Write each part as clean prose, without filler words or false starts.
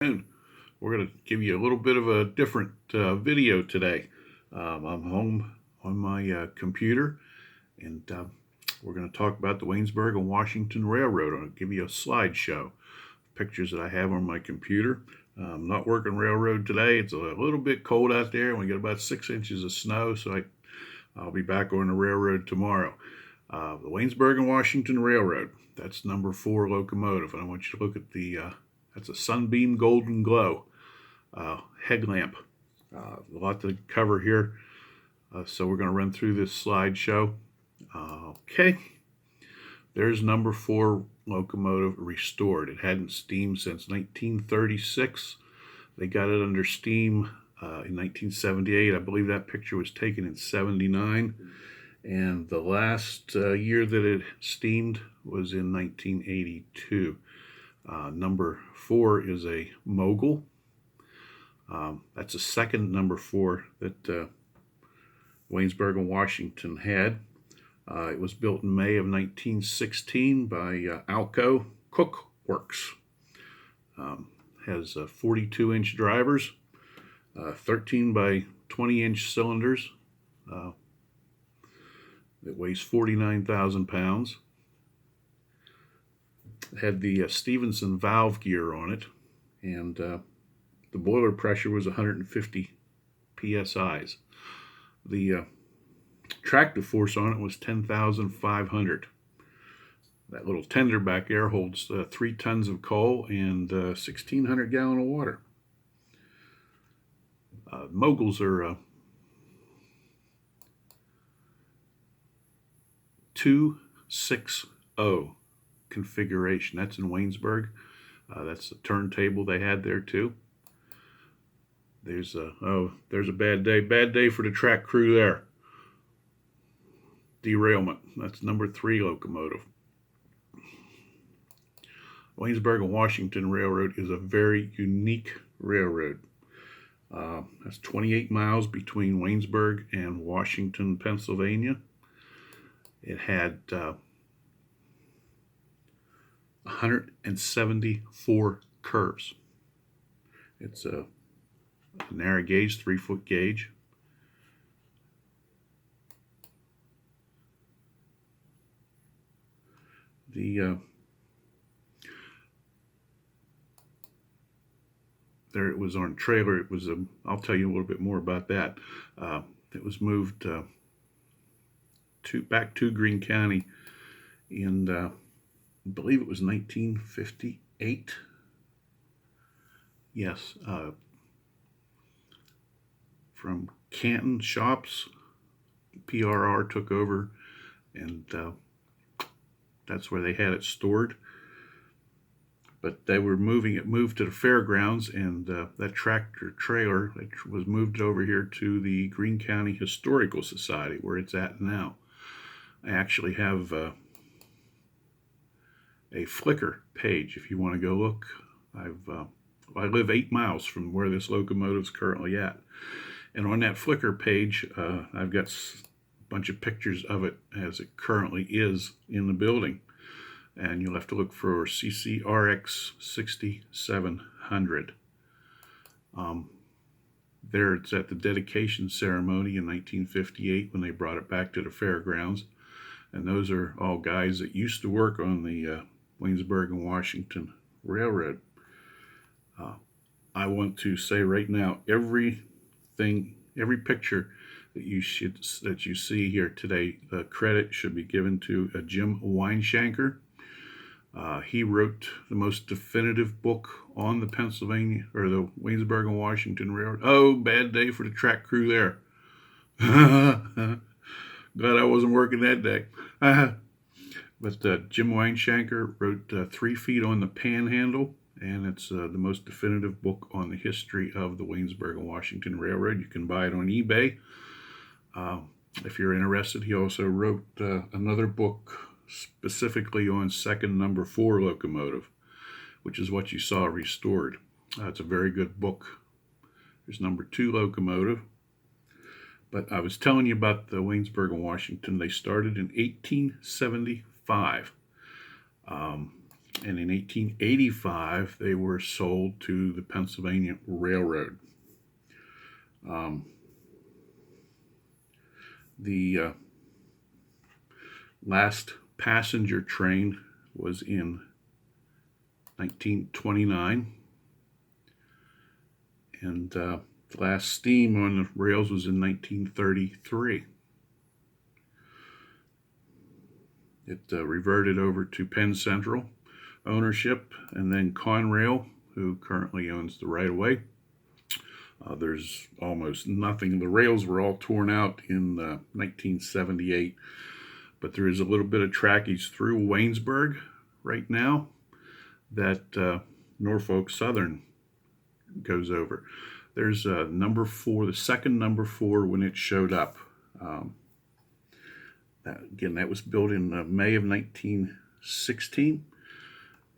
We're going to give you a little bit of a different video today. I'm home on my computer, and we're going to talk about the Waynesburg and Washington Railroad. I'll give you a slideshow, pictures that I have on my computer. I'm not working railroad today. It's a little bit cold out there, and we get about 6 inches of snow, so I'll be back on the railroad tomorrow. The Waynesburg and Washington Railroad, that's number 4 locomotive, and I want you to look at that's a Sunbeam Golden Glow headlamp. A lot to cover here, so we're going to run through this slideshow. Okay, there's number 4 locomotive restored. It hadn't steamed since 1936. They got it under steam in 1978. I believe that picture was taken in 79. And the last year that it steamed was in 1982. Number 4 is a mogul. That's the second number 4 that Waynesburg and Washington had. It was built in May of 1916 by Alco Cook Works. Has 42-inch drivers, 13 by 20-inch cylinders. It weighs 49,000 pounds. It had the Stevenson valve gear on it, and the boiler pressure was 150 psi's. The tractive force on it was 10,500. That little tender back there holds 3 tons of coal and 1,600 gallons of water. Moguls are 260 configuration. That's in Waynesburg. That's the turntable they had there too. There's a bad day. Bad day for the track crew there. Derailment. That's number 3 locomotive. Waynesburg and Washington Railroad is a very unique railroad. That's 28 miles between Waynesburg and Washington, Pennsylvania. It had 174 curves. It's a narrow gauge, 3-foot gauge. There it was on a trailer. It was I'll tell you a little bit more about that. It was moved back to Greene County in I believe it was 1958. Yes, from Canton Shops, PRR took over, and that's where they had it stored. But they were moved to the fairgrounds, and that tractor trailer was moved over here to the Greene County Historical Society, where it's at now. I actually have a Flickr page if you want to go look. I live 8 miles from where this locomotive is currently at, and on that Flickr page, I've got a bunch of pictures of it as it currently is in the building. And you'll have to look for CCRX 6700. There it's at the dedication ceremony in 1958 when they brought it back to the fairgrounds. And those are all guys that used to work on the Waynesburg and Washington Railroad. I want to say right now, every picture that you see here today, the credit should be given to Jim Weinschenker. He wrote the most definitive book on the Pennsylvania, or the Waynesburg and Washington Railroad. Oh, bad day for the track crew there. Glad I wasn't working that day. But Jim Weinschenker wrote 3 Feet on the Panhandle, and it's the most definitive book on the history of the Waynesburg and Washington Railroad. You can buy it on eBay. If you're interested, he also wrote another book specifically on second number 4 locomotive, which is what you saw restored. It's a very good book. There's number 2 locomotive. But I was telling you about the Waynesburg and Washington. They started in 1875. And in 1885, they were sold to the Pennsylvania Railroad. The last passenger train was in 1929, and the last steam on the rails was in 1933. It reverted over to Penn Central ownership, and then Conrail, who currently owns the right-of-way. There's almost nothing. The rails were all torn out in 1978, but there is a little bit of trackage through Waynesburg right now that Norfolk Southern goes over. There's number 4, the second number 4 when it showed up. Again, that was built in May of 1916.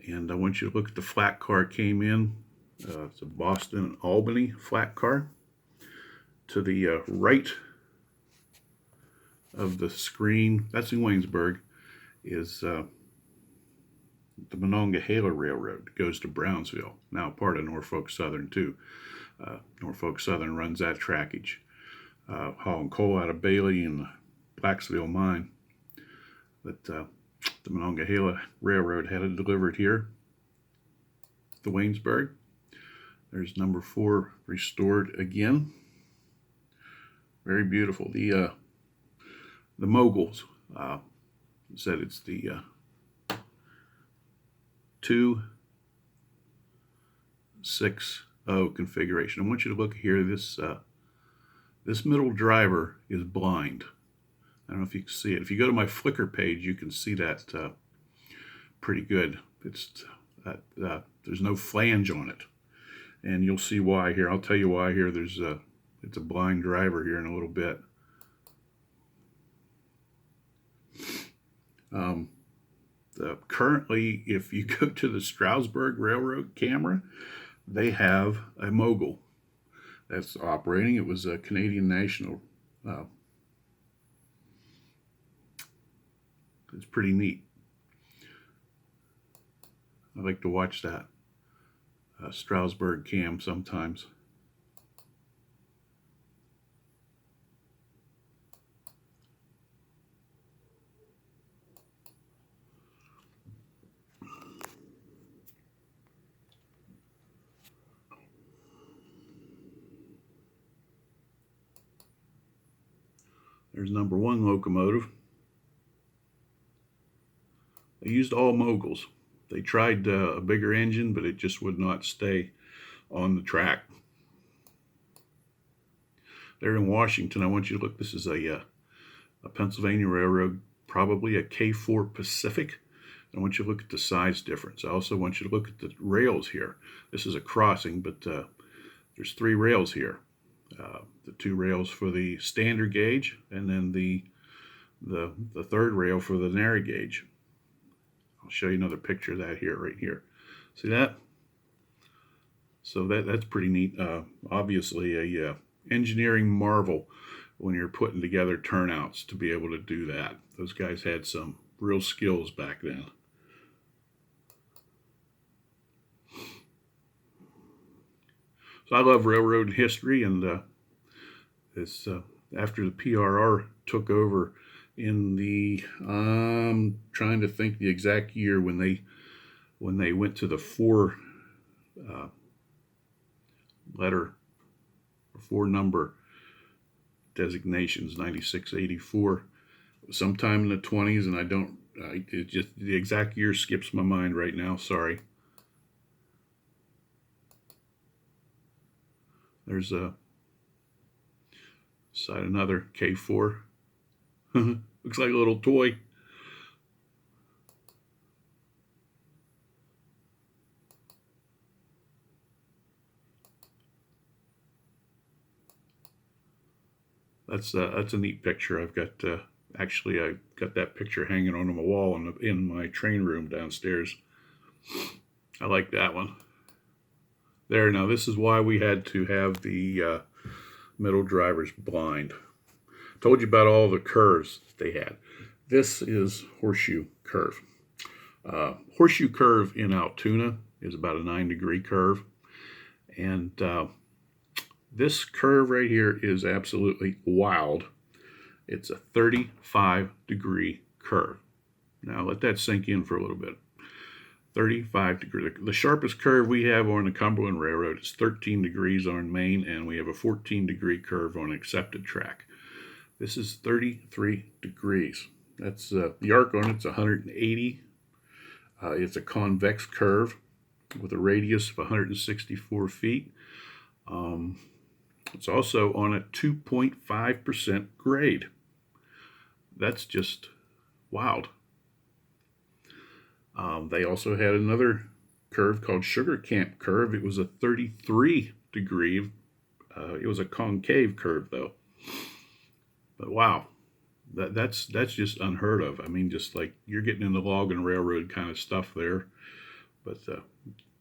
And I want you to look at the flat car it came in. It's a Boston and Albany flat car. To the right of the screen, that's in Waynesburg, is the Monongahela Railroad. It goes to Brownsville, now part of Norfolk Southern too. Norfolk Southern runs that trackage, hauling coal out of Bailey and the Blacksville mine. But the Monongahela Railroad had it delivered here to Waynesburg. There's number 4 restored again. Very beautiful. The moguls said it's the 260 configuration. I want you to look here. This middle driver is blind. I don't know if you can see it. If you go to my Flickr page, you can see that pretty good. It's there's no flange on it, and you'll see why here. I'll tell you why here. It's a blind driver here in a little bit. Currently, if you go to the Stroudsburg Railroad camera, they have a mogul that's operating. It was a Canadian National. It's pretty neat. I like to watch that Stroudsburg cam sometimes. There's number 1 locomotive. They used all moguls. They tried a bigger engine, but it just would not stay on the track. There in Washington, I want you to look. This is a Pennsylvania Railroad, probably a K4 Pacific. I want you to look at the size difference. I also want you to look at the rails here. This is a crossing, but there's 3 rails here. The 2 rails for the standard gauge, and then the 3rd rail for the narrow gauge. I'll show you another picture of that here, right here. See that? So that's pretty neat. Obviously a engineering marvel when you're putting together turnouts to be able to do that. Those guys had some real skills back then. So I love railroad history, and it's after the PRR took over in the trying to think the exact year when they went to the 4 letter or 4 number designations, 96, 84, sometime in the 20s, and it just the exact year skips my mind right now. Sorry. There's a side another K4. Looks like a little toy. That's a neat picture. I've got actually I got that picture hanging on my wall in my train room downstairs. I like that one. There, now this is why we had to have the middle drivers blind. Told you about all the curves they had. This is horseshoe curve. Horseshoe curve in Altoona is about a 9-degree curve. And this curve right here is absolutely wild. It's a 35-degree curve. Now let that sink in for a little bit. 35 degrees. The sharpest curve we have on the Cumberland Railroad is 13 degrees on Main, and we have a 14-degree curve on accepted track. This is 33 degrees. That's the arc on it's 180. It's a convex curve with a radius of 164 feet. It's also on a 2.5% grade. That's just wild. They also had another curve called Sugar Camp Curve. It was a 33 degree. It was a concave curve though. But wow, that's just unheard of. I mean, just like you're getting into logging railroad kind of stuff there. But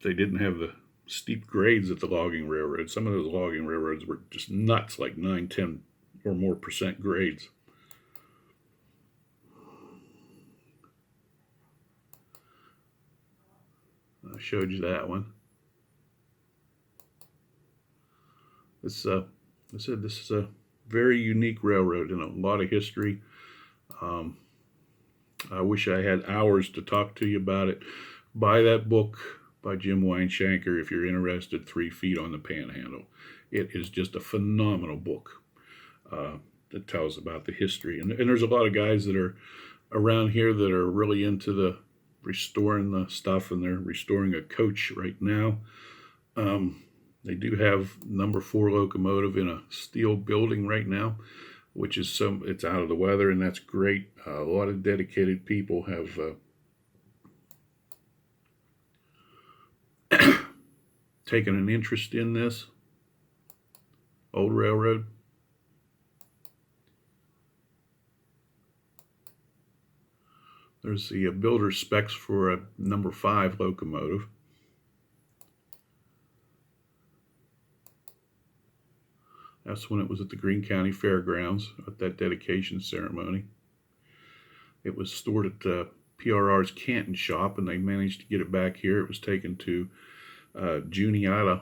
they didn't have the steep grades at the logging railroad. Some of those logging railroads were just nuts, like 9, 10 or more percent grades. I showed you that one. This I said this is a very unique railroad and a lot of history. I wish I had hours to talk to you about it. Buy that book by Jim Weinschenker if you're interested, 3 Feet on the Panhandle. It is just a phenomenal book that tells about the history. And there's a lot of guys that are around here that are really into the restoring the stuff, and they're restoring a coach right now. They do have number 4 locomotive in a steel building right now, which is it's out of the weather, and that's great. A lot of dedicated people have taken an interest in this old railroad. There's the builder specs for a number 5 locomotive. That's when it was at the Greene County Fairgrounds at that dedication ceremony. It was stored at PRR's Canton shop, and they managed to get it back here. It was taken to Juniata,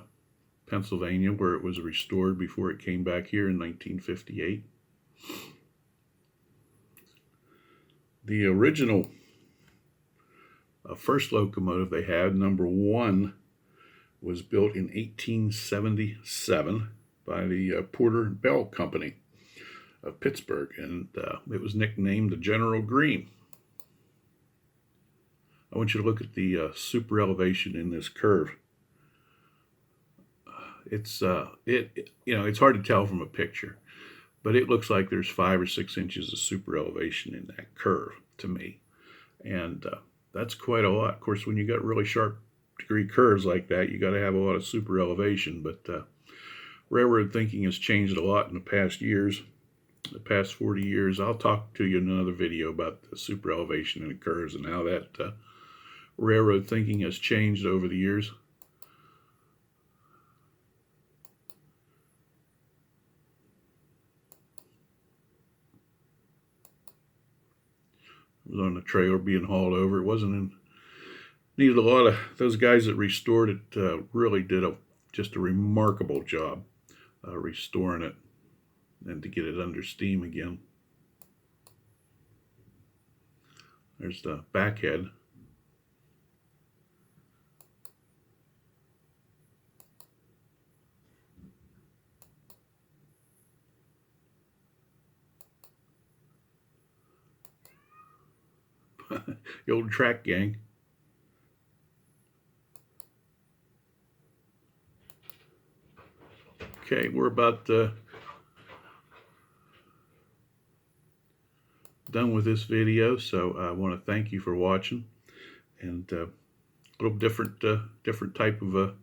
Pennsylvania, where it was restored before it came back here in 1958. The original first locomotive they had, number 1, was built in 1877 by the Porter Bell Company of Pittsburgh, and it was nicknamed the General Green. I want you to look at the super elevation in this curve. It's it's hard to tell from a picture, but it looks like there's 5 or 6 inches of super elevation in that curve to me, and that's quite a lot. Of course, when you got really sharp degree curves like that, you got to have a lot of super elevation. But railroad thinking has changed a lot in the past years, the past 40 years. I'll talk to you in another video about the super elevation and the curves and how that railroad thinking has changed over the years. It was on the trailer being hauled over. It needed a lot of, those guys that restored it really did just a remarkable job restoring it and to get it under steam again. There's the back head. The old track gang. Okay, we're about done with this video, so I want to thank you for watching. And a little different type of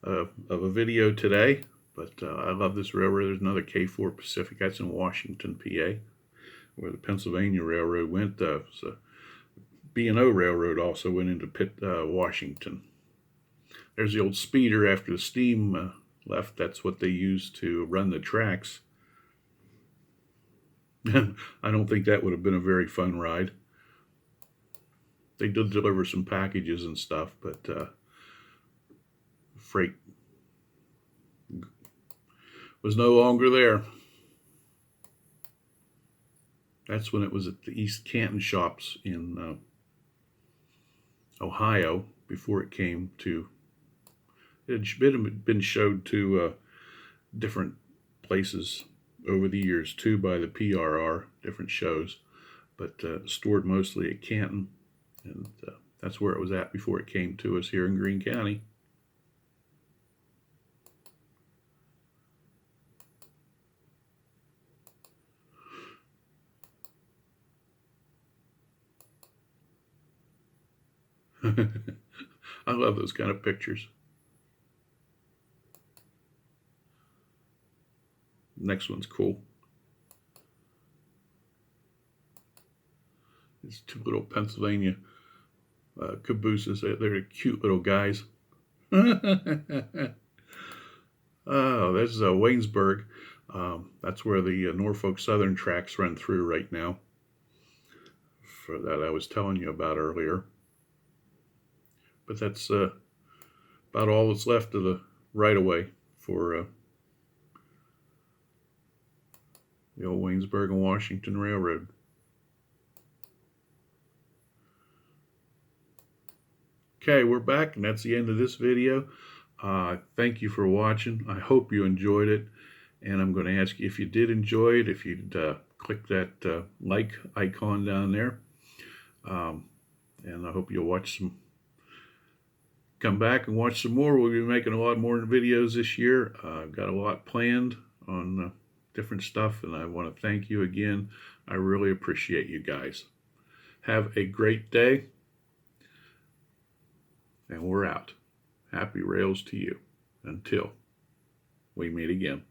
a video today, but I love this railroad. There's another K4 Pacific. That's in Washington, PA, where the Pennsylvania Railroad went. So B&O Railroad also went into Washington. There's the old speeder after the steam left. That's what they used to run the tracks. I don't think that would have been a very fun ride. they did deliver some packages and stuff, but freight was no longer there. That's when it was at the East Canton shops in Ohio before it came to. It had been showed to different places over the years too by the PRR, different shows, but stored mostly at Canton, and that's where it was at before it came to us here in Greene County. I love those kind of pictures. Next one's cool. It's two little Pennsylvania cabooses. They're cute little guys. Oh, there's Waynesburg. That's where the Norfolk Southern tracks run through right now. For that I was telling you about earlier. But that's about all that's left of the right-of-way for the old Waynesburg and Washington Railroad. Okay, we're back, and that's the end of this video. Thank you for watching. I hope you enjoyed it, and I'm going to ask you, if you did enjoy it, if you'd click that like icon down there, and I hope you'll come back and watch some more. We'll be making a lot more videos this year. I've got a lot planned on different stuff, and I want to thank you again. I really appreciate you guys. Have a great day, and we're out. Happy rails to you until we meet again.